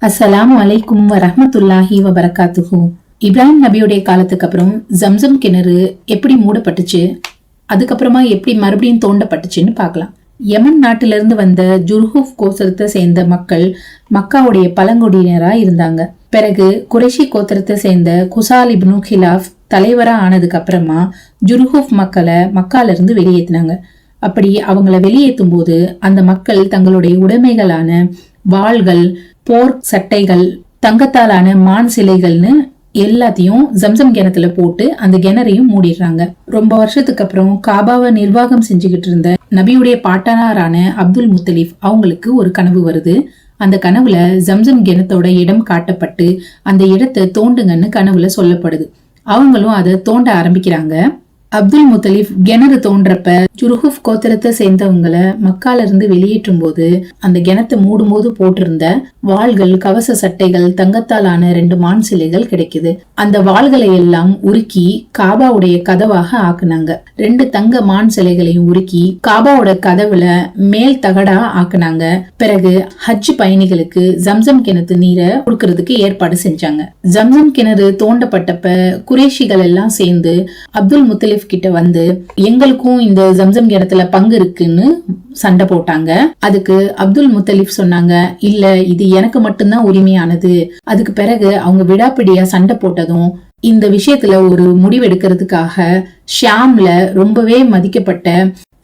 அஸ்ஸலாமு அலைக்கும் வரஹ்மத்துல்லாஹி வபரகாத்துஹு. இப்ராஹிம் நபியுடைய காலத்துக்கு அப்புறம் ஜம்சம் கிணறு எப்படி மூடப்பட்டுச்சு, அதுக்கப்புறமா எப்படி மறுபடியும் தோண்டப்பட்டுச்சுன்னு பார்க்கலாம். யமன் நாட்டிலிருந்து வந்த ஜுர்ஹூஃப் கோத்திரத்தை சேர்ந்த மக்கள் மக்காவுடைய பழங்குடியினரா இருந்தாங்க. பிறகு குறைஷி கோத்திரத்தை சேர்ந்த குசால் இப்னு கிலாஃப் தலைவரா ஆனதுக்கு அப்புறமா ஜுர்ஹூஃப் மக்களை மக்கால இருந்து வெளியேற்றினாங்க. அப்படி அவங்கள வெளியேற்றும் போது அந்த மக்கள் தங்களுடைய உடைமைகளான வாள்கள், போர் சட்டைகள், தங்கத்தாலான மான் சிலைகள்னு எல்லாத்தையும் ஜம்சம் கிணத்துல போட்டு அந்த கிணறையும் மூடிடுறாங்க. ரொம்ப வருஷத்துக்கு அப்புறம் காபாவை நிர்வாகம் செஞ்சுக்கிட்டு இருந்த நபியுடைய பாட்டனாரான அப்துல் முத்தலிப் அவங்களுக்கு ஒரு கனவு வருது. அந்த கனவுல ஜம்சம் கிணத்தோட இடம் காட்டப்பட்டு அந்த இடத்தை தோண்டுங்கன்னு கனவுல சொல்லப்படுது. அவங்களும் அதை தோண்ட ஆரம்பிக்கிறாங்க. அப்துல் முத்தலிப் கிணறு தோன்றப்ப ஜுர்ஹூஃப் கோத்திரத்தை சேர்ந்தவங்களை மக்கால இருந்து வெளியேற்றும் போது அந்த கிணத்தை மூடும் போது போட்டிருந்த வாள்கள், கவச சட்டைகள், தங்கத்தாலான 2 மான் சிலைகள் கிடைக்குது. அந்த வாள்களை எல்லாம் உருக்கி காபாவுடைய கதவாக ஆக்குனாங்க. 2 தங்க மான் சிலைகளையும் உருக்கி காபாவோட கதவுல மேல் தகடா ஆக்குனாங்க. பிறகு ஹஜ் பயணிகளுக்கு ஜம்சம் கிணத்து நீரை கொடுக்கறதுக்கு ஏற்பாடு செஞ்சாங்க. ஜம்சம் கிணறு தோண்டப்பட்டப்ப குறைஷிகள் எல்லாம் சேர்ந்து அப்துல் முத்தலிப் கிட்ட வந்து எங்களுக்கும் இந்த ஜம்சம் கிணத்துல பங்கு இருக்குன்னு சண்டை போட்டாங்க. அதுக்கு அப்துல் முத்தலிப் சொன்னாங்க, இல்ல இது எனக்கு மட்டும்தான் உரிமையானது. அதுக்கு பிறகு அவங்க விடாப்பிடியா சண்டை போட்டதும் இந்த விஷயத்துல ஒரு முடிவெடுக்கிறதுக்காக ஷாம்ல ரொம்பவே மதிக்கப்பட்ட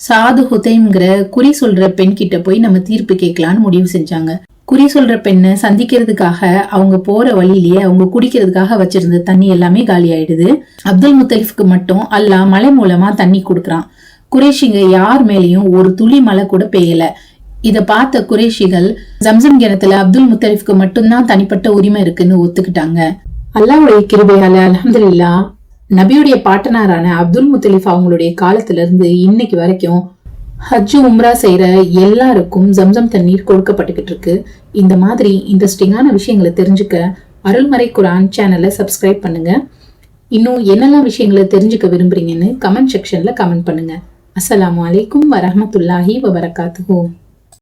சாது ஹுதைம்ங்கிற குறி சொல்ற பெண் கிட்ட போய் நம்ம தீர்ப்பு கேட்கலான்னு முடிவு செஞ்சாங்க. குறி சொல்ற பெண்ணை சந்திக்கிறதுக்காக அவங்க போற வழியிலேயே அவங்க குடிக்கிறதுக்காக வச்சிருந்த தண்ணி எல்லாமே காலி ஆயிடுது. அப்துல் முத்தலிஃப்க்கு மட்டும் அல்லாஹ் மழை மூலமா தண்ணி கொடுக்கறான். குறைஷிங்க யார் மேலேயும் ஒரு துளி மழை கூட பெய்யல. இத பார்த்த குறைஷிகள் ஜம்சம் கிணத்துல அப்துல் முத்தலிஃப்க்கு மட்டும்தான் தனிப்பட்ட உரிமை இருக்குன்னு ஒத்துக்கிட்டாங்க. அல்லாஹ்வுடைய கிருபையால அல்ஹம்துலில்லாஹ் நபியுடைய பாட்டனாரான அப்துல் முத்தலிஃப் அவங்களுடைய காலத்துல இருந்து இன்னைக்கு வரைக்கும் ஹஜ் உம்ரா செய்யற எல்லாருக்கும் ஜம்சம் தண்ணீர் கொடுக்கப்பட்டுக்கிட்டு இருக்கு. இந்த மாதிரி இன்ட்ரெஸ்டிங்கான விஷயங்களை தெரிஞ்சுக்க அருள்மறை குர்ஆன் சேனலை சப்ஸ்கிரைப் பண்ணுங்க. இன்னும் என்னெல்லாம் விஷயங்களை தெரிஞ்சுக்க விரும்புறீங்கன்னு கமெண்ட் செக்ஷன்ல கமெண்ட் பண்ணுங்க. அஸ்ஸலாமு அலைக்கும் வரஹ்மத்துல்லாஹி வபரகாத்துஹு.